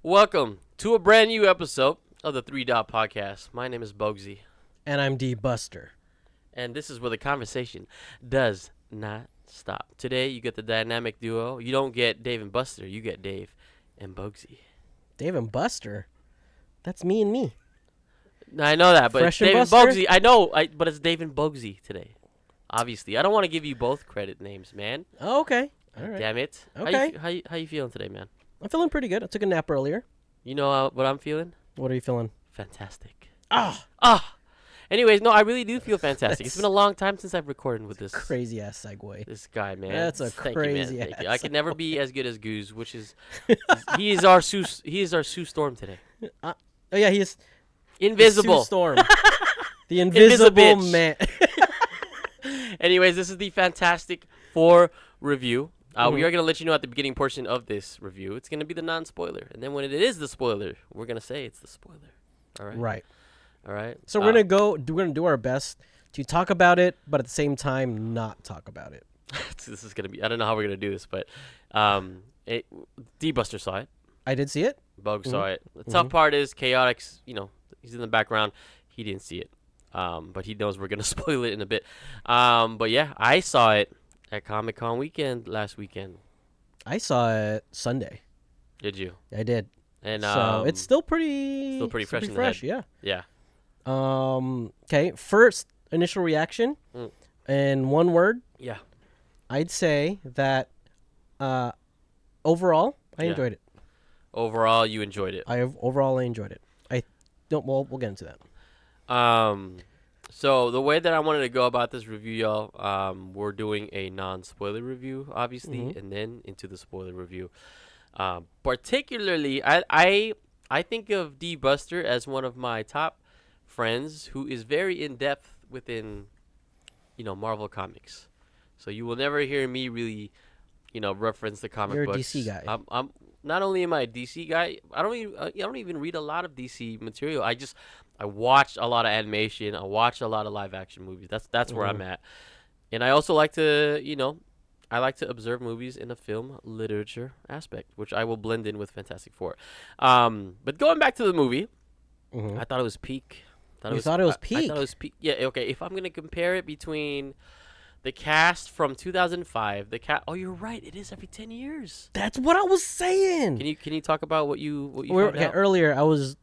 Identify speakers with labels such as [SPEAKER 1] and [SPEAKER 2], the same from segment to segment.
[SPEAKER 1] Welcome to a brand new episode of the 3 Dot Podcast. My name is Bogzy.
[SPEAKER 2] And I'm DBuster.
[SPEAKER 1] And this is where the conversation does not stop. Today, you get the dynamic duo. You don't get Dave and Buster. You get Dave and Bogzy.
[SPEAKER 2] Dave and Buster? That's me and me.
[SPEAKER 1] I know that, but
[SPEAKER 2] Fresh
[SPEAKER 1] Dave
[SPEAKER 2] and
[SPEAKER 1] and
[SPEAKER 2] Buster?
[SPEAKER 1] Bogzy. I know, but it's Dave and Bogzy today. Obviously. I don't want to give you both credit names, man.
[SPEAKER 2] Oh, okay. All right.
[SPEAKER 1] Damn it.
[SPEAKER 2] Okay.
[SPEAKER 1] How you feeling today, man?
[SPEAKER 2] I'm feeling pretty good. I took a nap earlier.
[SPEAKER 1] You know what I'm feeling?
[SPEAKER 2] What are you feeling?
[SPEAKER 1] Fantastic.
[SPEAKER 2] Ah!
[SPEAKER 1] Anyways, no, I really do feel fantastic. It's been a long time since I've recorded with this
[SPEAKER 2] Crazy ass segue.
[SPEAKER 1] this guy, man.
[SPEAKER 2] That's a
[SPEAKER 1] Thank
[SPEAKER 2] crazy
[SPEAKER 1] you, man. Thank you.
[SPEAKER 2] ass
[SPEAKER 1] I could never be as good as Goose, which is he is our Sue Storm today.
[SPEAKER 2] Oh yeah, he is
[SPEAKER 1] Invisible.
[SPEAKER 2] Sue Storm. The invisible
[SPEAKER 1] Invisibitch.
[SPEAKER 2] man.
[SPEAKER 1] Anyways, this is the Fantastic Four review.
[SPEAKER 2] Mm-hmm.
[SPEAKER 1] We are going to let you know at the beginning portion of this review. It's going to be the non-spoiler. And then when it is the spoiler, we're going to say it's the spoiler. All right?
[SPEAKER 2] Right.
[SPEAKER 1] All right?
[SPEAKER 2] So we're gonna do our best to talk about it, but at the same time not talk about it.
[SPEAKER 1] This is going to be, I don't know how we're going to do this, but D-Buster saw it.
[SPEAKER 2] I did see it.
[SPEAKER 1] Bug saw it. The tough part is Chaotix, he's in the background. He didn't see it. But he knows we're going to spoil it in a bit. But yeah, I saw it at Comic-Con weekend last weekend.
[SPEAKER 2] I saw it Sunday.
[SPEAKER 1] Did you?
[SPEAKER 2] I did.
[SPEAKER 1] And
[SPEAKER 2] So it's still pretty
[SPEAKER 1] fresh in the head.
[SPEAKER 2] yeah.
[SPEAKER 1] Yeah.
[SPEAKER 2] Okay, first initial reaction in one word.
[SPEAKER 1] Yeah.
[SPEAKER 2] I'd say that overall I
[SPEAKER 1] Yeah.
[SPEAKER 2] enjoyed it.
[SPEAKER 1] Overall, you enjoyed it.
[SPEAKER 2] I enjoyed it. We'll get into that.
[SPEAKER 1] So the way that I wanted to go about this review, y'all, we're doing a non-spoiler review, obviously, and then into the spoiler review. Particularly, I think of D-Buster as one of my top friends who is very in-depth within, Marvel Comics. So you will never hear me really, reference the comic
[SPEAKER 2] You're
[SPEAKER 1] books.
[SPEAKER 2] a DC guy.
[SPEAKER 1] I'm not only am I a DC guy, I don't even read a lot of DC material. I watch a lot of animation. I watch a lot of live action movies. That's where I'm at. And I also like to, I like to observe movies in a film literature aspect, which I will blend in with Fantastic Four. But going back to the movie, I thought it was peak.
[SPEAKER 2] Thought it was peak?
[SPEAKER 1] I thought it was peak. Yeah, okay. If I'm going to compare it between the cast from 2005, oh, you're right. It is every 10 years.
[SPEAKER 2] That's what I was saying.
[SPEAKER 1] Can you talk about what you found out?
[SPEAKER 2] Earlier I was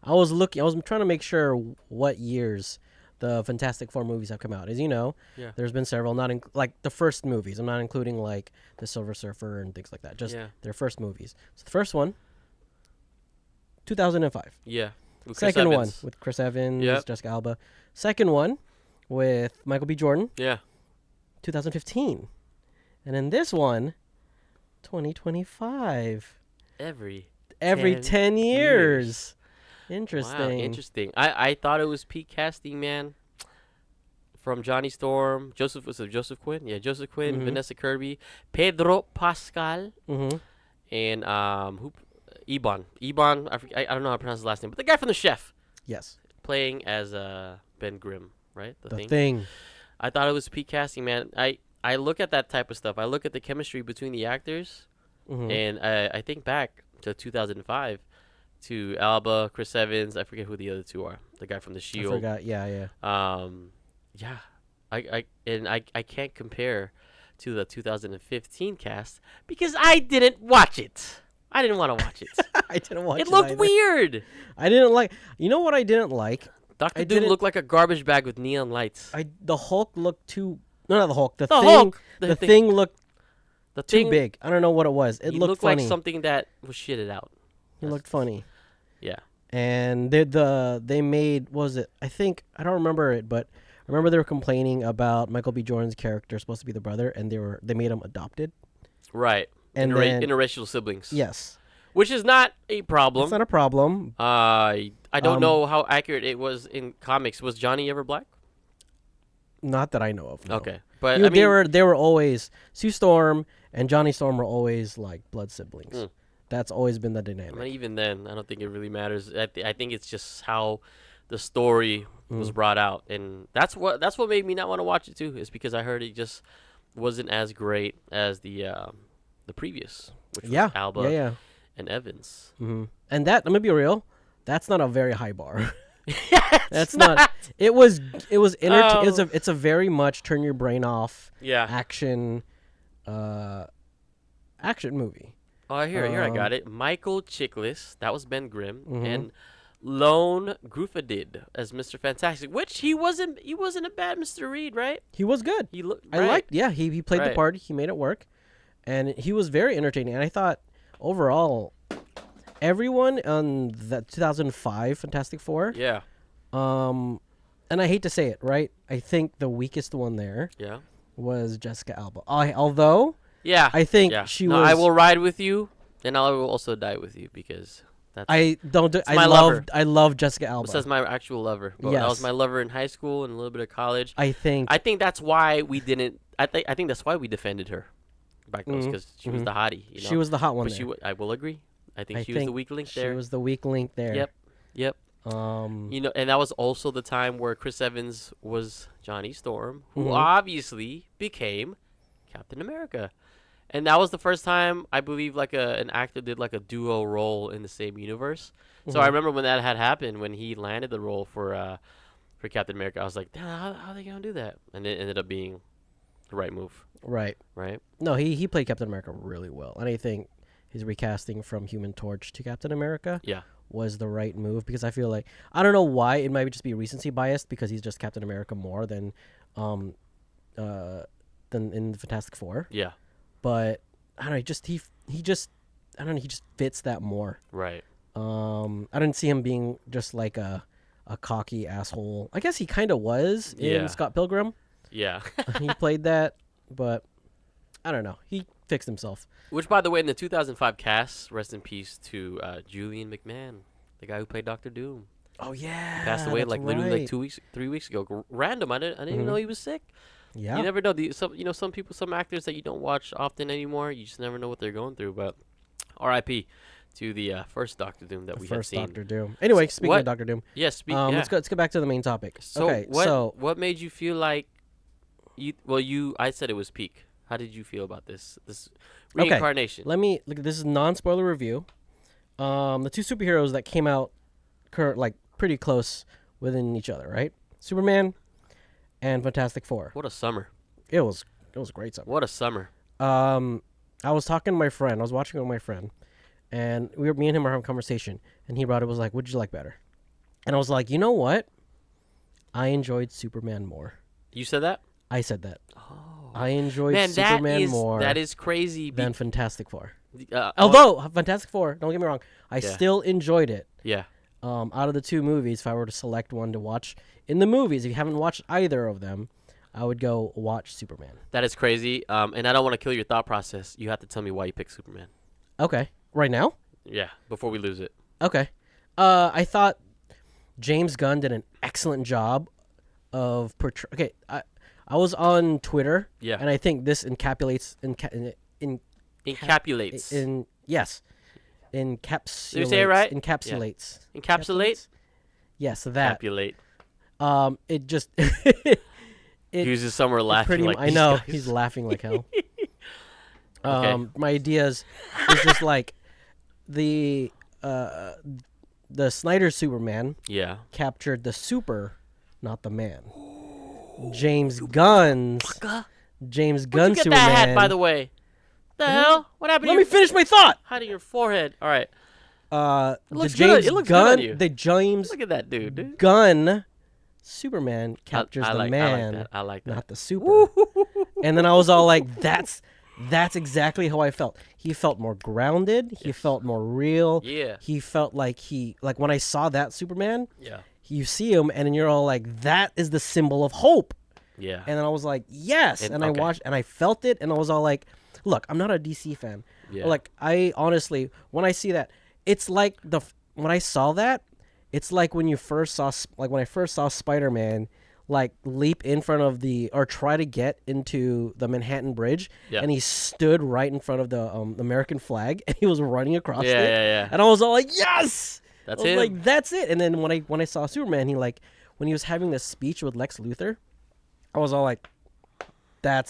[SPEAKER 2] I was trying to make sure what years the Fantastic Four movies have come out. As you know, there's been several, not like the first movies. I'm not including like the Silver Surfer and things like that. Just their first movies. So the first one, 2005.
[SPEAKER 1] Yeah. With
[SPEAKER 2] Second
[SPEAKER 1] Chris
[SPEAKER 2] one
[SPEAKER 1] Evans.
[SPEAKER 2] with Chris Evans,
[SPEAKER 1] Yep.
[SPEAKER 2] Jessica Alba. Second one with Michael B. Jordan,
[SPEAKER 1] Yeah.
[SPEAKER 2] 2015. And then this one, 2025.
[SPEAKER 1] Every
[SPEAKER 2] 10 years. Interesting.
[SPEAKER 1] Wow, interesting. I thought it was peak casting, man. From Johnny Storm, Joseph Quinn? Yeah, Joseph Quinn, Vanessa Kirby, Pedro Pascal, and Iban. I don't know how to pronounce his last name, but the guy from The Chef,
[SPEAKER 2] Yes.
[SPEAKER 1] playing as Ben Grimm, right?
[SPEAKER 2] The thing.
[SPEAKER 1] I thought it was peak casting, man. I look at that type of stuff. I look at the chemistry between the actors, and I think back to 2005 to Alba, Chris Evans. I forget who the other two are. The guy from The Shield.
[SPEAKER 2] I forgot. Yeah.
[SPEAKER 1] Yeah. I can't compare to the 2015 cast because I didn't watch it. I didn't want to watch it.
[SPEAKER 2] I didn't watch it.
[SPEAKER 1] It looked
[SPEAKER 2] either.
[SPEAKER 1] weird.
[SPEAKER 2] I didn't like. You know what I didn't like?
[SPEAKER 1] Dr. Doom looked like a garbage bag with neon lights.
[SPEAKER 2] The Hulk looked too. No, not the Hulk. The
[SPEAKER 1] Hulk.
[SPEAKER 2] The thing looked
[SPEAKER 1] the
[SPEAKER 2] too
[SPEAKER 1] thing,
[SPEAKER 2] big. I don't know what it was. It looked funny.
[SPEAKER 1] like something that was shitted out.
[SPEAKER 2] It looked funny.
[SPEAKER 1] Yeah.
[SPEAKER 2] And they made, what was it? I don't remember it, but I remember they were complaining about Michael B. Jordan's character supposed to be the brother, and they made him adopted.
[SPEAKER 1] Right.
[SPEAKER 2] And
[SPEAKER 1] interracial siblings.
[SPEAKER 2] Yes.
[SPEAKER 1] Which is not a problem.
[SPEAKER 2] It's not a problem.
[SPEAKER 1] I don't know how accurate it was in comics. Was Johnny ever black?
[SPEAKER 2] Not that I know of. No.
[SPEAKER 1] Okay. But
[SPEAKER 2] I mean, they were always, Sue Storm and Johnny Storm were always like blood siblings. That's always been the dynamic.
[SPEAKER 1] But even then, I don't think it really matters. I think it's just how the story was brought out, and that's what made me not want to watch it too. Is because I heard it just wasn't as great as the previous, which was Alba and Evans.
[SPEAKER 2] And that, I'm gonna be real, that's not a very high bar.
[SPEAKER 1] That's
[SPEAKER 2] not. It was it's a very much turn your brain off.
[SPEAKER 1] Yeah.
[SPEAKER 2] Action movie.
[SPEAKER 1] Oh, here I got it. Michael Chiklis, that was Ben Grimm, and Lone Gruffadid as Mr. Fantastic, which he wasn't a bad Mr. Reed, right?
[SPEAKER 2] He was good.
[SPEAKER 1] He looked.
[SPEAKER 2] I liked. Yeah, he played the part. He made it work, and he was very entertaining. And I thought overall, everyone on the 2005 Fantastic Four.
[SPEAKER 1] Yeah.
[SPEAKER 2] And I hate to say it, right? I think the weakest one there.
[SPEAKER 1] Yeah.
[SPEAKER 2] Was Jessica Alba. Although.
[SPEAKER 1] Yeah.
[SPEAKER 2] I think she was.
[SPEAKER 1] I will ride with you, and I will also die with you because.
[SPEAKER 2] I love Jessica Alba.
[SPEAKER 1] That's my actual lover. But that was my lover in high school and a little bit of college.
[SPEAKER 2] I think
[SPEAKER 1] that's why we didn't. I think that's why we defended her back then, because she was the hottie. You know?
[SPEAKER 2] She was the hot one.
[SPEAKER 1] But I will agree. I think she was the weak link there.
[SPEAKER 2] She was the weak link there.
[SPEAKER 1] Yep. You know, and that was also the time where Chris Evans was Johnny Storm, who obviously became Captain America. And that was the first time, I believe, like an actor did like a duo role in the same universe. So I remember when that had happened, when he landed the role for Captain America, I was like, damn, how are they going to do that? And it ended up being the right move.
[SPEAKER 2] Right. No, he played Captain America really well. And I think his recasting from Human Torch to Captain America was the right move, because I feel like, I don't know why, it might just be recency biased because he's just Captain America more than in the Fantastic Four.
[SPEAKER 1] Yeah.
[SPEAKER 2] But I don't know, he just fits that more.
[SPEAKER 1] Right.
[SPEAKER 2] I didn't see him being just like a cocky asshole. I guess he kind of was in Scott Pilgrim.
[SPEAKER 1] Yeah.
[SPEAKER 2] He played that, but I don't know. He fixed himself.
[SPEAKER 1] Which, by the way, in the 2005 cast, rest in peace to Julian McMahon, the guy who played Dr. Doom.
[SPEAKER 2] Oh yeah.
[SPEAKER 1] He passed away literally like 3 weeks ago. Random. I didn't even know he was sick.
[SPEAKER 2] Yeah.
[SPEAKER 1] You never know. Some people, some actors that you don't watch often anymore, you just never know what they're going through. But R.I.P. to the first Doctor Doom that we have seen.
[SPEAKER 2] First Doctor Doom. Anyway, speaking of Doctor Doom.
[SPEAKER 1] Yes.
[SPEAKER 2] Let's get back to the main topic.
[SPEAKER 1] So what made you feel like I said it was peak. How did you feel about this reincarnation?
[SPEAKER 2] Okay. This is non-spoiler review. The two superheroes that came out pretty close within each other, right? Superman and Fantastic Four.
[SPEAKER 1] What a summer.
[SPEAKER 2] It was a great summer.
[SPEAKER 1] What a summer.
[SPEAKER 2] I was talking to my friend. I was watching with my friend, and me and him were having a conversation, and he brought it, was like, "What did you like better?" And I was like, "You know what? I enjoyed Superman more."
[SPEAKER 1] You said that?
[SPEAKER 2] I said that.
[SPEAKER 1] Oh.
[SPEAKER 2] I enjoyed Superman more.
[SPEAKER 1] That is crazy.
[SPEAKER 2] Than Fantastic Four. Although Fantastic Four, don't get me wrong, I still enjoyed it.
[SPEAKER 1] Yeah.
[SPEAKER 2] Out of the two movies, if I were to select one to watch in the movies, if you haven't watched either of them, I would go watch Superman.
[SPEAKER 1] That is crazy. And I don't want to kill your thought process. You have to tell me why you picked Superman.
[SPEAKER 2] Okay. Right now?
[SPEAKER 1] Yeah, before we lose it.
[SPEAKER 2] Okay. I thought James Gunn did an excellent job of portraying. Okay, I was on Twitter.
[SPEAKER 1] Yeah.
[SPEAKER 2] And I think this encapsulates. Yes. Encapsulates.
[SPEAKER 1] Did you say it right?
[SPEAKER 2] Encapsulates.
[SPEAKER 1] Yeah. Encapsulate?
[SPEAKER 2] Yes, that.
[SPEAKER 1] Encapsulate.
[SPEAKER 2] It just.
[SPEAKER 1] He was just somewhere laughing like
[SPEAKER 2] I know.
[SPEAKER 1] guys.
[SPEAKER 2] He's laughing like hell.
[SPEAKER 1] Okay.
[SPEAKER 2] My ideas is just like the Snyder Superman captured the super, not the man. James Gunn's
[SPEAKER 1] Superman.
[SPEAKER 2] Superman.
[SPEAKER 1] That hat, by the way. The hell? What happened?
[SPEAKER 2] Let me finish my thought.
[SPEAKER 1] Hiding your forehead. All right.
[SPEAKER 2] It looks good on you. The James
[SPEAKER 1] Look at that dude.
[SPEAKER 2] Gunn Superman captures the man.
[SPEAKER 1] I like that.
[SPEAKER 2] Not the super. And then I was all like, that's exactly how I felt. He felt more grounded. He felt more real.
[SPEAKER 1] Yeah.
[SPEAKER 2] He felt like when I saw that Superman,
[SPEAKER 1] yeah.
[SPEAKER 2] You see him and then you're all like, that is the symbol of hope.
[SPEAKER 1] Yeah.
[SPEAKER 2] And then I was like, yes. And I watched and I felt it and I was all like, look, I'm not a DC fan.
[SPEAKER 1] Yeah.
[SPEAKER 2] Like, I honestly, when I see that, it's like when I saw that, it's like when I first saw Spider-Man leap in front of or try to get into the Manhattan Bridge, and he stood right in front of the American flag, and he was running across it.
[SPEAKER 1] Yeah.
[SPEAKER 2] And I was all like, yes!
[SPEAKER 1] That's
[SPEAKER 2] I was
[SPEAKER 1] him.
[SPEAKER 2] like, that's it. And then when I saw Superman, when he was having this speech with Lex Luthor, I was all like, that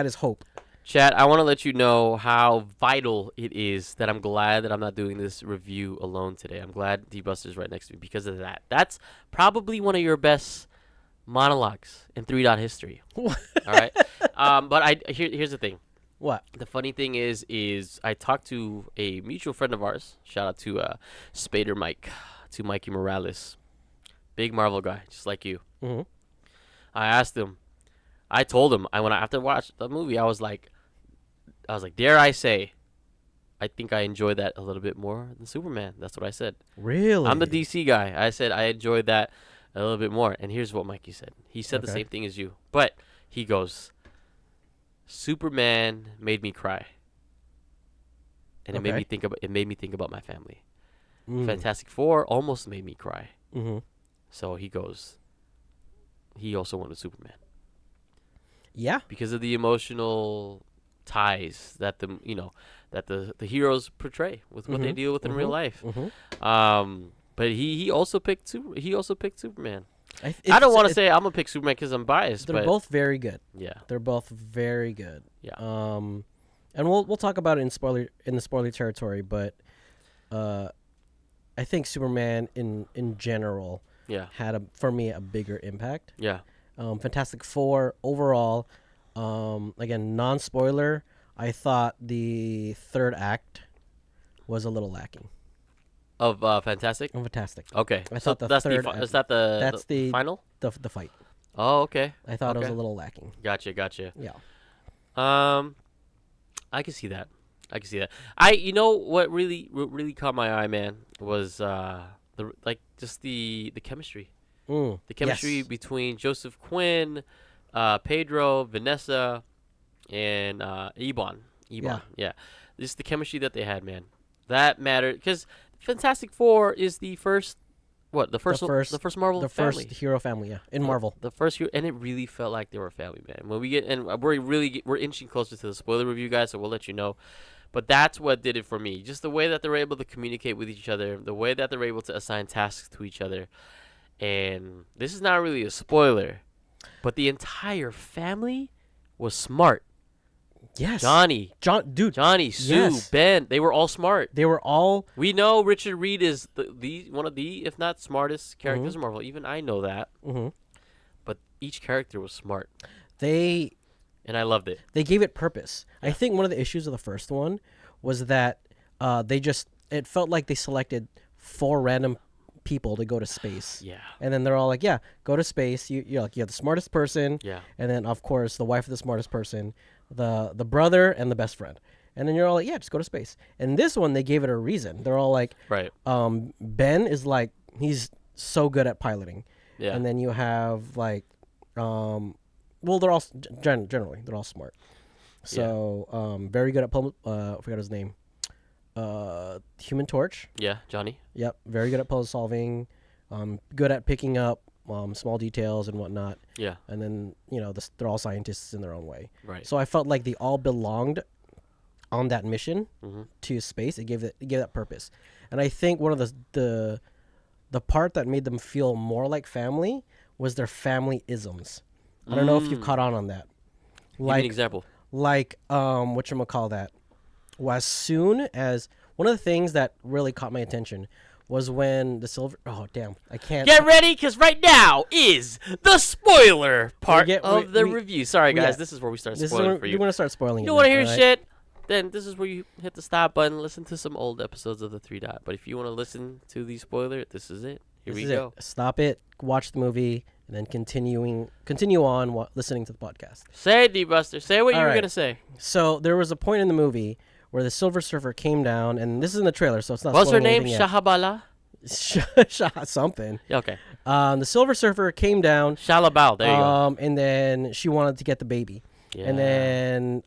[SPEAKER 2] is hope.
[SPEAKER 1] Chat, I want to let you know how vital it is that I'm glad that I'm not doing this review alone today. I'm glad DBuster's right next to me because of that. That's probably one of your best monologues in 3 Dot history. All right. But here's the thing.
[SPEAKER 2] What?
[SPEAKER 1] The funny thing is I talked to a mutual friend of ours. Shout out to Spader Mike, to Mikey Morales. Big Marvel guy, just like you.
[SPEAKER 2] Mm-hmm.
[SPEAKER 1] I asked him. I told him after I watched the movie, I was like, dare I say, I think I enjoyed that a little bit more than Superman. That's what I said.
[SPEAKER 2] Really?
[SPEAKER 1] I'm the DC guy. I said I enjoyed that a little bit more. And here's what Mikey said. He said the same thing as you, but he goes, Superman made me cry, and it made me think about my family. Fantastic Four almost made me cry.
[SPEAKER 2] Mm-hmm.
[SPEAKER 1] So he goes. He also wanted Superman.
[SPEAKER 2] Yeah.
[SPEAKER 1] Because of the emotional ties that the heroes portray with what they deal with in real life.
[SPEAKER 2] Mm-hmm.
[SPEAKER 1] But he also picked Superman. I don't want to say I'm gonna pick Superman because I'm biased.
[SPEAKER 2] They're both very good.
[SPEAKER 1] Yeah.
[SPEAKER 2] They're both very good.
[SPEAKER 1] Yeah.
[SPEAKER 2] And we'll talk about it in the spoiler territory, but I think Superman in general had for me a bigger impact.
[SPEAKER 1] Yeah.
[SPEAKER 2] Fantastic Four overall, again, non-spoiler, I thought the third act was a little lacking.
[SPEAKER 1] Of Fantastic?
[SPEAKER 2] Fantastic.
[SPEAKER 1] Okay.
[SPEAKER 2] I thought
[SPEAKER 1] that's
[SPEAKER 2] third
[SPEAKER 1] is that the final?
[SPEAKER 2] The fight.
[SPEAKER 1] Oh, okay.
[SPEAKER 2] I thought it was a little lacking.
[SPEAKER 1] Gotcha.
[SPEAKER 2] Yeah.
[SPEAKER 1] I can see that. You know what really caught my eye, man, was the chemistry. The chemistry between Joseph Quinn, Pedro, Vanessa, and Ebon. Yeah. Just the chemistry that they had, man. That mattered because Fantastic Four is the first Marvel
[SPEAKER 2] the
[SPEAKER 1] family.
[SPEAKER 2] First hero family, in Marvel.
[SPEAKER 1] The first hero, and it really felt like they were a family, man. When we get, and we're inching closer to the spoiler review, guys, so we'll let you know. But that's what did it for me. Just the way that they're able to communicate with each other, the way that they're able to assign tasks to each other. And this is not really a spoiler, but the entire family was smart.
[SPEAKER 2] Yes.
[SPEAKER 1] Johnny, Sue,
[SPEAKER 2] yes.
[SPEAKER 1] Ben, they were all smart.
[SPEAKER 2] They were all.
[SPEAKER 1] We know Richard Reed is the one of the, if not smartest characters in Marvel. Even I know that.
[SPEAKER 2] Mm-hmm.
[SPEAKER 1] But each character was smart.
[SPEAKER 2] And
[SPEAKER 1] I loved it.
[SPEAKER 2] They gave it purpose. Yeah. I think one of the issues of the first one was that it felt like they selected 4 random people to go to space.
[SPEAKER 1] Yeah.
[SPEAKER 2] And then they're all like, yeah, go to space. You're like, you have the smartest person.
[SPEAKER 1] Yeah.
[SPEAKER 2] And then, of course, the wife of the smartest person, the brother, and the best friend. And then you're all like, yeah, just go to space. And this one, they gave it a reason. They're all like,
[SPEAKER 1] right.
[SPEAKER 2] Ben is like, he's so good at piloting.
[SPEAKER 1] Yeah.
[SPEAKER 2] And then you have like, well, they're all generally they're all smart. So very good at I forgot his name. Human Torch.
[SPEAKER 1] Yeah, Johnny.
[SPEAKER 2] Yep, very good at puzzle solving. Good at picking up small details and whatnot.
[SPEAKER 1] Yeah.
[SPEAKER 2] And then they're all scientists in their own way.
[SPEAKER 1] Right.
[SPEAKER 2] So I felt like they all belonged on that mission to space. It gave that purpose. And I think one of the part that made them feel more like family was their family isms. I don't know if you've caught on that.
[SPEAKER 1] Give me an example.
[SPEAKER 2] Like, whatchamacallit, as soon as, one of the things that really caught my attention was when the silver, oh, damn, I can't.
[SPEAKER 1] Get ready, because right now is the spoiler part of the review. Sorry, guys, this is where we start spoiling for you.
[SPEAKER 2] You want to start spoiling it.
[SPEAKER 1] You don't want to hear shit? Then this is where you hit the stop button, listen to some old episodes of the 3 Dot. But if you want to listen to the spoiler, this is it. Here we go.
[SPEAKER 2] Stop it, watch the movie, and then continue on listening to the podcast.
[SPEAKER 1] Say it, DBuster. Say what you were going to say.
[SPEAKER 2] So there was a point in the movie where the Silver Surfer came down, and this is in the trailer, so it's not.
[SPEAKER 1] What's her name? Shahabala?
[SPEAKER 2] Something.
[SPEAKER 1] Yeah, okay.
[SPEAKER 2] The Silver Surfer came down.
[SPEAKER 1] Shalabal. There you go.
[SPEAKER 2] And then she wanted to get the baby.
[SPEAKER 1] Yeah.
[SPEAKER 2] And then.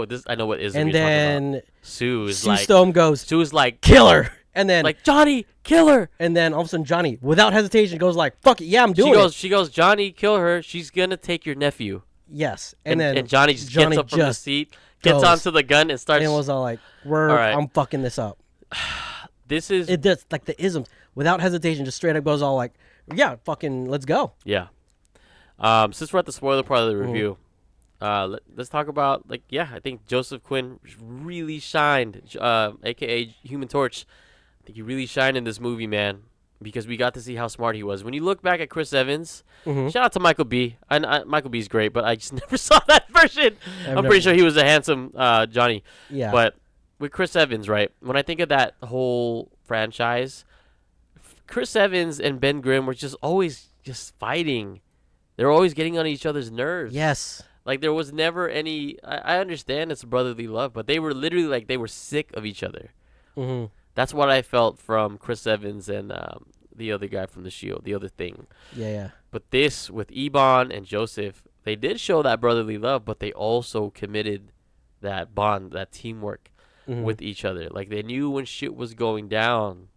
[SPEAKER 1] This I know what is.
[SPEAKER 2] And then
[SPEAKER 1] Sue
[SPEAKER 2] Stone goes.
[SPEAKER 1] Sue's like,
[SPEAKER 2] kill her. And then
[SPEAKER 1] like, Johnny, kill her.
[SPEAKER 2] And then all of a sudden Johnny, without hesitation, goes like, fuck it, yeah, I'm doing it.
[SPEAKER 1] She goes, Johnny, kill her. She's gonna take your nephew.
[SPEAKER 2] Yes. And then
[SPEAKER 1] Johnny just gets up from the seat, gets onto the gun, and starts.
[SPEAKER 2] And was all like, I'm fucking this up.
[SPEAKER 1] This is.
[SPEAKER 2] It does, like the isms, without hesitation, just straight up goes all like, yeah, fucking, let's go.
[SPEAKER 1] Yeah. Since we're at the spoiler part of the review, let's talk about I think Joseph Quinn really shined, aka Human Torch. I think he really shined in this movie, man, because we got to see how smart he was. When you look back at Chris Evans, shout out to Michael B. Michael B's great, but I just never saw that version. I'm pretty sure he was a handsome Johnny.
[SPEAKER 2] Yeah.
[SPEAKER 1] But with Chris Evans, right? When I think of that whole franchise, Chris Evans and Ben Grimm were just always just fighting. They were always getting on each other's nerves.
[SPEAKER 2] Yes.
[SPEAKER 1] Like, there was never any. I understand it's brotherly love, but they were literally they were sick of each other.
[SPEAKER 2] Mm-hmm.
[SPEAKER 1] That's what I felt from Chris Evans and the other guy from The Shield, the other thing.
[SPEAKER 2] Yeah.
[SPEAKER 1] But this, with Ebon and Joseph, they did show that brotherly love, but they also committed that bond, that teamwork with each other. Like, they knew when shit was going down.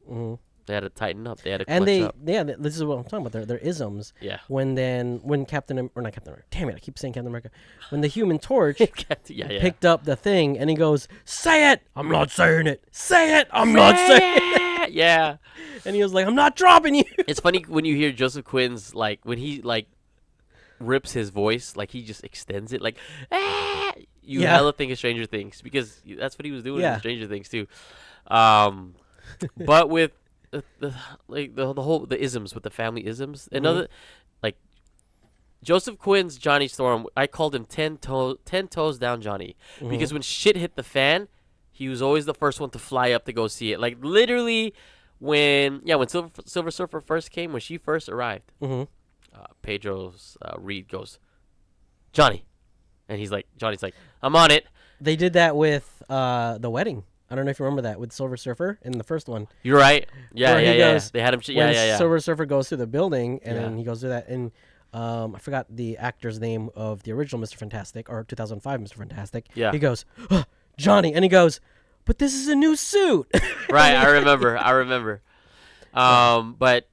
[SPEAKER 1] They had to tighten up. They had to clutch up.
[SPEAKER 2] This is what I'm talking about. They're isms.
[SPEAKER 1] Yeah.
[SPEAKER 2] When not Captain America. Damn it, I keep saying Captain America. When the Human Torch picked up the thing and he goes, "Say it." "I'm not saying it." "Say it." "I'm not saying it."
[SPEAKER 1] Yeah.
[SPEAKER 2] And he was like, "I'm not dropping you."
[SPEAKER 1] It's funny when you hear Joseph Quinn's, when he rips his voice, he just extends it, you hella think of Stranger Things, because that's what he was doing in Stranger Things too. But with the isms, with the family isms, another Joseph Quinn's Johnny Storm, I called him 10 toes down Johnny, because when shit hit the fan, he was always the first one to fly up to go see it. Like, literally, when Silver Surfer first came, when she first arrived, Pedro's Reed goes, "Johnny," and Johnny's like, "I'm on it."
[SPEAKER 2] They did that with the wedding. I don't know if you remember that with Silver Surfer in the first one.
[SPEAKER 1] You're right. Yeah. They had him.
[SPEAKER 2] Silver Surfer goes through the building and then he goes through that, and I forgot the actor's name of the original Mr. Fantastic, or 2005 Mr. Fantastic.
[SPEAKER 1] Yeah.
[SPEAKER 2] He goes, "Johnny," and he goes, "But this is a new suit."
[SPEAKER 1] Right. I remember. But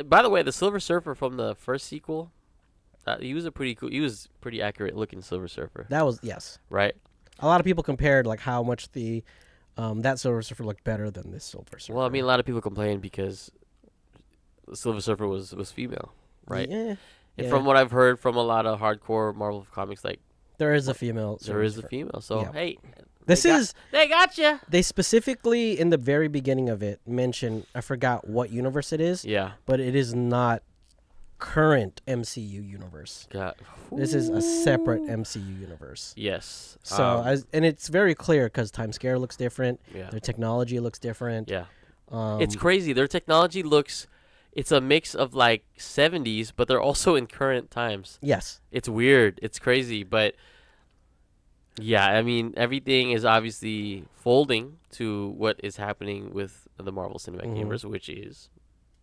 [SPEAKER 1] by the way, the Silver Surfer from the first sequel, he was pretty accurate looking Silver Surfer.
[SPEAKER 2] That was, yes.
[SPEAKER 1] Right.
[SPEAKER 2] A lot of people compared how much that Silver Surfer looked better than this Silver Surfer.
[SPEAKER 1] Well, I mean, a lot of people complained because the Silver Surfer was female, right?
[SPEAKER 2] Yeah.
[SPEAKER 1] And from what I've heard from a lot of hardcore Marvel comics,
[SPEAKER 2] there is a female.
[SPEAKER 1] There is a female. So hey, they got you.
[SPEAKER 2] They specifically in the very beginning of it mention, I forgot what universe it is.
[SPEAKER 1] Yeah.
[SPEAKER 2] But it is not current MCU universe. This is a separate MCU universe.
[SPEAKER 1] Yes.
[SPEAKER 2] So and it's very clear because Time Scare looks different.
[SPEAKER 1] Yeah.
[SPEAKER 2] Their technology looks different.
[SPEAKER 1] Yeah. It's crazy. Their technology looks. It's a mix of 70s, but they're also in current times.
[SPEAKER 2] Yes.
[SPEAKER 1] It's weird. It's crazy, but yeah, I mean, everything is obviously folding to what is happening with the Marvel Cinematic Universe, which is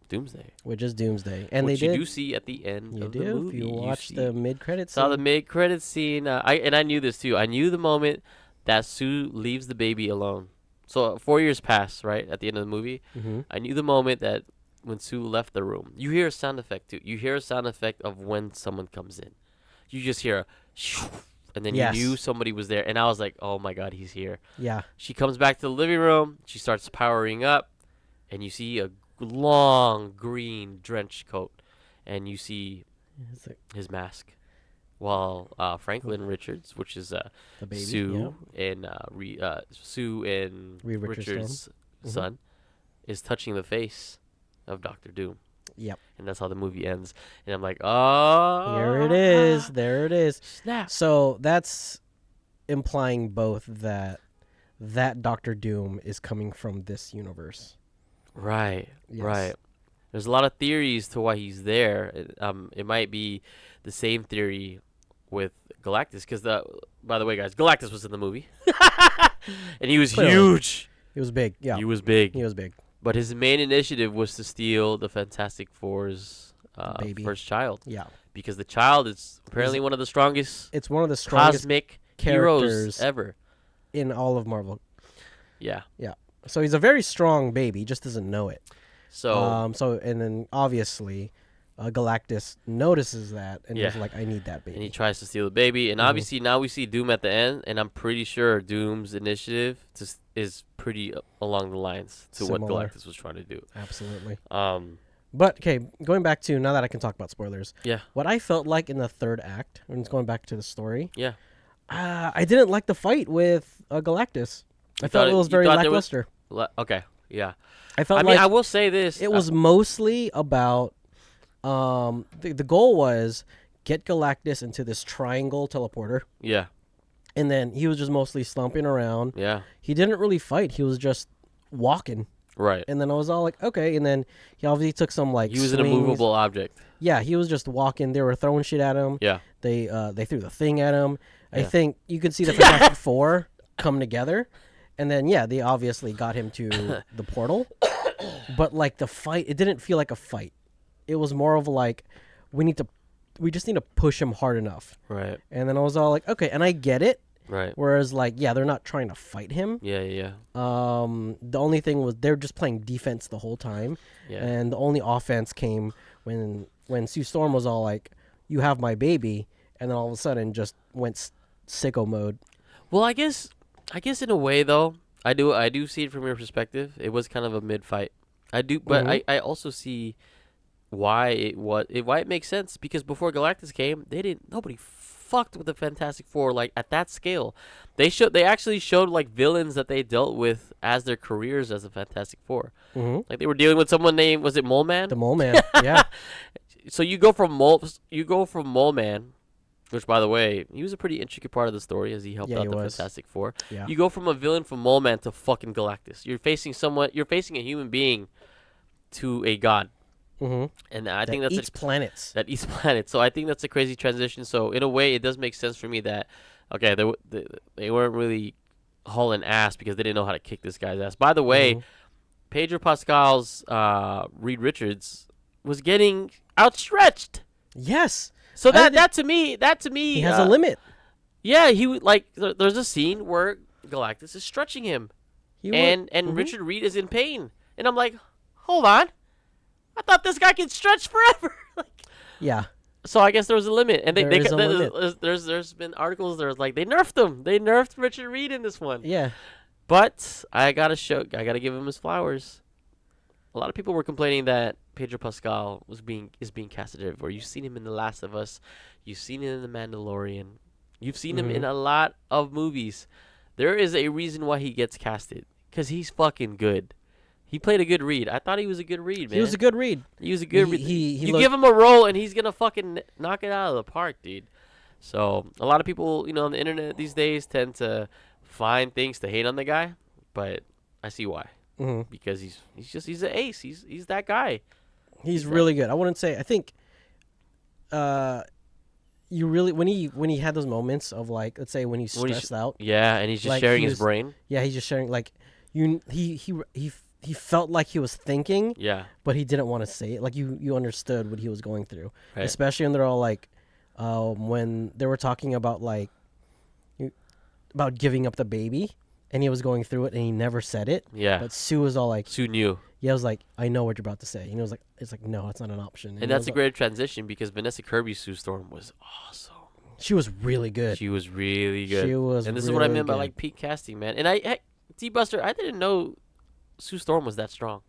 [SPEAKER 1] Doomsday.
[SPEAKER 2] And
[SPEAKER 1] which you do see at the end of the movie.
[SPEAKER 2] If you watch the mid-credits scene.
[SPEAKER 1] Saw the mid-credits scene. I knew this too. I knew the moment that Sue leaves the baby alone. So 4 years pass, right, at the end of the movie. I knew the moment that when Sue left the room. You hear a sound effect too. You hear a sound effect of when someone comes in. You just hear a shoo, and then you knew somebody was there. And I was like, oh my God, he's here.
[SPEAKER 2] Yeah.
[SPEAKER 1] She comes back to the living room. She starts powering up. And you see a long green trench coat. And you see his mask. While Franklin Richards, which is the baby, Sue and Reed Richards' son, is touching the face of Dr. Doom.
[SPEAKER 2] Yep.
[SPEAKER 1] And that's how the movie ends. And I'm like, oh.
[SPEAKER 2] Here it is. There it is.
[SPEAKER 1] Snap.
[SPEAKER 2] So that's implying both that Dr. Doom is coming from this universe.
[SPEAKER 1] Right.
[SPEAKER 2] Yes.
[SPEAKER 1] Right. There's a lot of theories to why he's there. It might be the same theory with Galactus. Because, by the way, guys, Galactus was in the movie. And he was huge.
[SPEAKER 2] He was big. Yeah.
[SPEAKER 1] He was big. But his main initiative was to steal the Fantastic Four's first child.
[SPEAKER 2] Yeah.
[SPEAKER 1] Because the child is apparently one of the strongest.
[SPEAKER 2] It's one of the strongest
[SPEAKER 1] cosmic
[SPEAKER 2] characters
[SPEAKER 1] heroes ever
[SPEAKER 2] in all of Marvel.
[SPEAKER 1] Yeah.
[SPEAKER 2] Yeah. So he's a very strong baby. He just doesn't know it.
[SPEAKER 1] So.
[SPEAKER 2] And then obviously, Galactus notices that and is like, I need that baby.
[SPEAKER 1] And he tries to steal the baby. And obviously now we see Doom at the end, and I'm pretty sure Doom's initiative is pretty along the lines to what Galactus was trying to do.
[SPEAKER 2] Absolutely. But okay, going back to now that I can talk about spoilers.
[SPEAKER 1] Yeah.
[SPEAKER 2] What I felt like in the third act, when it's going back to the story.
[SPEAKER 1] Yeah.
[SPEAKER 2] I didn't like the fight with Galactus. I felt it was very lackluster.
[SPEAKER 1] Okay. Yeah.
[SPEAKER 2] I felt
[SPEAKER 1] I will say this.
[SPEAKER 2] It was mostly about the goal was get Galactus into this triangle teleporter.
[SPEAKER 1] Yeah.
[SPEAKER 2] And then he was just mostly slumping around.
[SPEAKER 1] Yeah.
[SPEAKER 2] He didn't really fight. He was just walking.
[SPEAKER 1] Right.
[SPEAKER 2] And then I was all like, okay. And then he obviously took some like
[SPEAKER 1] he was
[SPEAKER 2] swings.
[SPEAKER 1] an immovable object.
[SPEAKER 2] Yeah, he was just walking. They were throwing shit at him.
[SPEAKER 1] Yeah.
[SPEAKER 2] They threw the thing at him.
[SPEAKER 1] Yeah.
[SPEAKER 2] I think you could see the Fantastic Four come together. And then, yeah, they obviously got him to the portal. But, like, the fight, it didn't feel like a fight. It was more of like, we just need to push him hard enough.
[SPEAKER 1] Right.
[SPEAKER 2] And then I was all like, okay, and I get it.
[SPEAKER 1] Right.
[SPEAKER 2] Whereas, like, yeah, they're not trying to fight him.
[SPEAKER 1] Yeah.
[SPEAKER 2] The only thing was they're just playing defense the whole time.
[SPEAKER 1] Yeah.
[SPEAKER 2] And the only offense came when Sue Storm was all like, you have my baby. And then all of a sudden just went sicko mode.
[SPEAKER 1] Well, I guess in a way though, I do see it from your perspective. It was kind of a mid fight. I do, but I also see why it makes sense, because before Galactus came, nobody fucked with the Fantastic Four like at that scale. They actually showed like villains that they dealt with as their careers as the Fantastic Four.
[SPEAKER 2] Mm-hmm.
[SPEAKER 1] Like they were dealing with someone named, was it Mole Man?
[SPEAKER 2] The Mole Man, yeah.
[SPEAKER 1] So you go from Mole Man, which, by the way, he was a pretty intricate part of the story as he helped out the Fantastic Four. Yeah. You go from a villain from Mole Man to fucking Galactus. You're facing a human being to a god.
[SPEAKER 2] Mm-hmm.
[SPEAKER 1] And I think that's
[SPEAKER 2] eats planets.
[SPEAKER 1] That eats planets. So I think that's a crazy transition. So in a way, it does make sense for me that, okay, they weren't really hauling ass because they didn't know how to kick this guy's ass. By the way, Pedro Pascal's Reed Richards was getting outstretched.
[SPEAKER 2] Yes.
[SPEAKER 1] So that to me,
[SPEAKER 2] he has a limit.
[SPEAKER 1] Yeah, he would like. There's a scene where Galactus is stretching him, and Richard Reed is in pain, and I'm like, hold on, I thought this guy could stretch forever.
[SPEAKER 2] Yeah.
[SPEAKER 1] So I guess there was a limit, and
[SPEAKER 2] there's
[SPEAKER 1] been articles that like they nerfed him. They nerfed Richard Reed in this one.
[SPEAKER 2] Yeah.
[SPEAKER 1] But I gotta give him his flowers. A lot of people were complaining that Pedro Pascal is being casted everywhere. You've seen him in The Last of Us. You've seen him in The Mandalorian. You've seen him in a lot of movies. There is a reason why he gets casted, because he's fucking good. He played a good Reed. I thought he was a good Reed, man.
[SPEAKER 2] He was a good Reed.
[SPEAKER 1] You give him a role, and he's going to fucking knock it out of the park, dude. So a lot of people, on the internet these days tend to find things to hate on the guy, but I see why. Mm-hmm. Because he's an ace. He's that guy.
[SPEAKER 2] He's really good. I wouldn't say. I think, you really when he had those moments of like, let's say when he's stressed out.
[SPEAKER 1] Yeah, and he's just sharing his brain.
[SPEAKER 2] Yeah, he's just sharing like he felt like he was thinking.
[SPEAKER 1] Yeah.
[SPEAKER 2] But he didn't want to say it. Like you understood what he was going through,
[SPEAKER 1] right.
[SPEAKER 2] Especially when they're all like, when they were talking about like, about giving up the baby. And he was going through it, and he never said it.
[SPEAKER 1] Yeah.
[SPEAKER 2] But Sue was all like...
[SPEAKER 1] Sue knew.
[SPEAKER 2] Yeah, I was like, I know what you're about to say. And it was like, no, it's not an option.
[SPEAKER 1] And that's a great transition, because Vanessa Kirby's Sue Storm was awesome.
[SPEAKER 2] She was really good.
[SPEAKER 1] She was really good.
[SPEAKER 2] And
[SPEAKER 1] this is what I meant by like peak casting, man. And DBuster, I didn't know Sue Storm was that strong.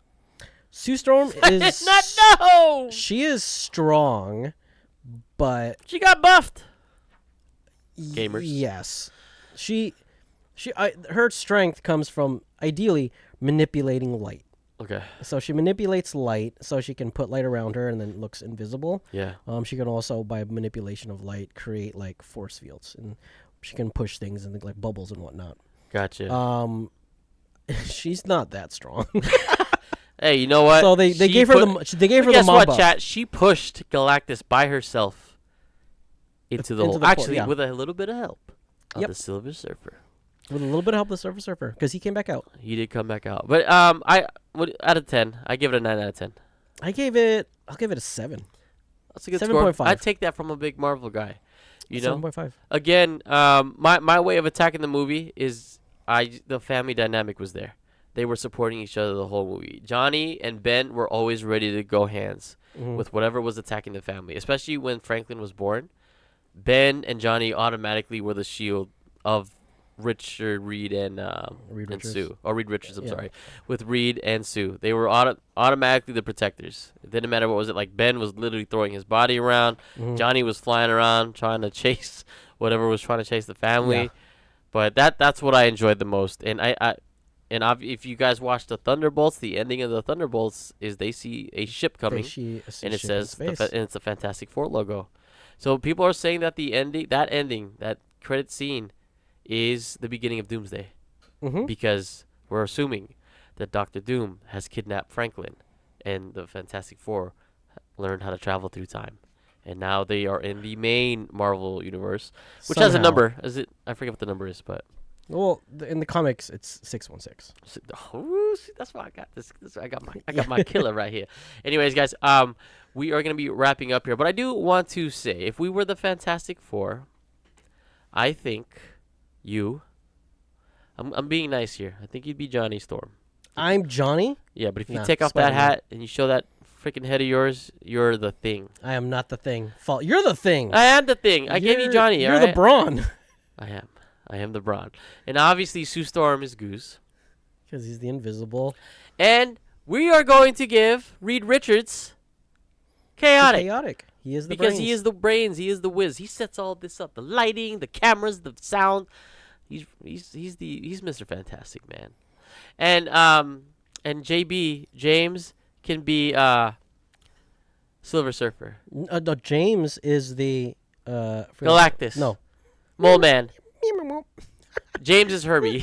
[SPEAKER 2] Sue Storm is...
[SPEAKER 1] I did not know!
[SPEAKER 2] She is strong, but...
[SPEAKER 1] She got buffed. Gamers.
[SPEAKER 2] Yes. Her strength comes from, ideally, manipulating light.
[SPEAKER 1] Okay.
[SPEAKER 2] So she manipulates light so she can put light around her and then looks invisible.
[SPEAKER 1] Yeah.
[SPEAKER 2] She can also, by manipulation of light, create like force fields, and she can push things and like bubbles and whatnot.
[SPEAKER 1] Gotcha.
[SPEAKER 2] She's not that strong.
[SPEAKER 1] Hey, you know what?
[SPEAKER 2] So they gave her the
[SPEAKER 1] guess
[SPEAKER 2] mob
[SPEAKER 1] what,
[SPEAKER 2] buff.
[SPEAKER 1] chat? She pushed Galactus by herself into the hole. Actually, with a little bit of help of the Silver Surfer.
[SPEAKER 2] With a little bit of help with Silver Surfer, because he came back out.
[SPEAKER 1] He did come back out. But out of 10, I give it a 9 out of 10.
[SPEAKER 2] I'll give it a 7.
[SPEAKER 1] That's a good
[SPEAKER 2] 7.5.
[SPEAKER 1] score. I'd take that from a big Marvel guy.
[SPEAKER 2] 7.5.
[SPEAKER 1] Again, my way of attacking the movie is the family dynamic was there. They were supporting each other the whole movie. Johnny and Ben were always ready to go hands with whatever was attacking the family, especially when Franklin was born. Ben and Johnny automatically were the shield of Richard, Reed, and
[SPEAKER 2] Reed
[SPEAKER 1] and
[SPEAKER 2] Richards.
[SPEAKER 1] Sue. Or Reed Richards, I'm
[SPEAKER 2] Yeah.
[SPEAKER 1] sorry. With Reed and Sue. They were automatically the protectors. It didn't matter what was it. Like, Ben was literally throwing his body around.
[SPEAKER 2] Mhm.
[SPEAKER 1] Johnny was flying around trying to chase whatever was trying to chase the family.
[SPEAKER 2] Yeah.
[SPEAKER 1] But that's what I enjoyed the most. And if you guys watch the Thunderbolts, the ending of the Thunderbolts is they see a ship coming, and it says and it's a Fantastic Four logo. So people are saying that that credit scene, is the beginning of Doomsday, because we're assuming that Doctor Doom has kidnapped Franklin, and the Fantastic Four learned how to travel through time, and now they are in the main Marvel universe, which has a number. I forget what the number is, but.
[SPEAKER 2] Well, in the comics, it's 616.
[SPEAKER 1] That's why I got this. I got my killer right here. Anyways, guys, we are gonna be wrapping up here, but I do want to say, if we were the Fantastic Four, I think I'm being nice here. I think you'd be Johnny Storm.
[SPEAKER 2] I'm Johnny?
[SPEAKER 1] Yeah, but if you take off that hat and you show that freaking head of yours, you're the Thing.
[SPEAKER 2] I am not the Thing. You're the Thing.
[SPEAKER 1] I am the Thing. I gave you Johnny.
[SPEAKER 2] You're the Brawn.
[SPEAKER 1] I am the Brawn. And obviously, Sue Storm is Goose.
[SPEAKER 2] Because he's the invisible.
[SPEAKER 1] And we are going to give Reed Richards Chaotic.
[SPEAKER 2] He is the
[SPEAKER 1] because
[SPEAKER 2] brains.
[SPEAKER 1] he is the brains. He is the whiz. He sets all this up. The lighting, the cameras, the sound. He's Mr. Fantastic, man. And James can be Silver Surfer.
[SPEAKER 2] No, James is the
[SPEAKER 1] Galactus.
[SPEAKER 2] No.
[SPEAKER 1] Mole Man. James is Herbie.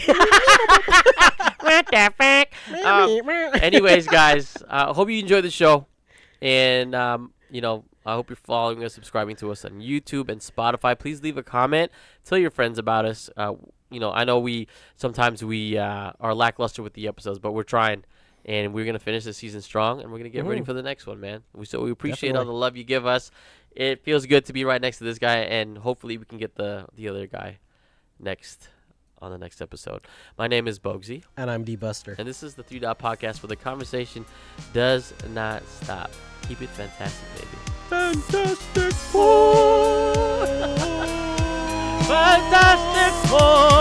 [SPEAKER 1] What the fuck? Anyways, guys, hope you enjoyed the show, and I hope you're following us, subscribing to us on YouTube and Spotify. Please leave a comment. Tell your friends about us. I know we sometimes are lackluster with the episodes, but we're trying, and we're gonna finish the season strong, and we're gonna get ready for the next one, man. We appreciate all the love you give us. It feels good to be right next to this guy, and hopefully we can get the other guy next on the next episode. My name is Bogzy.
[SPEAKER 2] And I'm DBuster.
[SPEAKER 1] And this is the 3 Dot Podcast, where the conversation does not stop. Keep it fantastic, baby. Fantastic Four! Fantastic Four!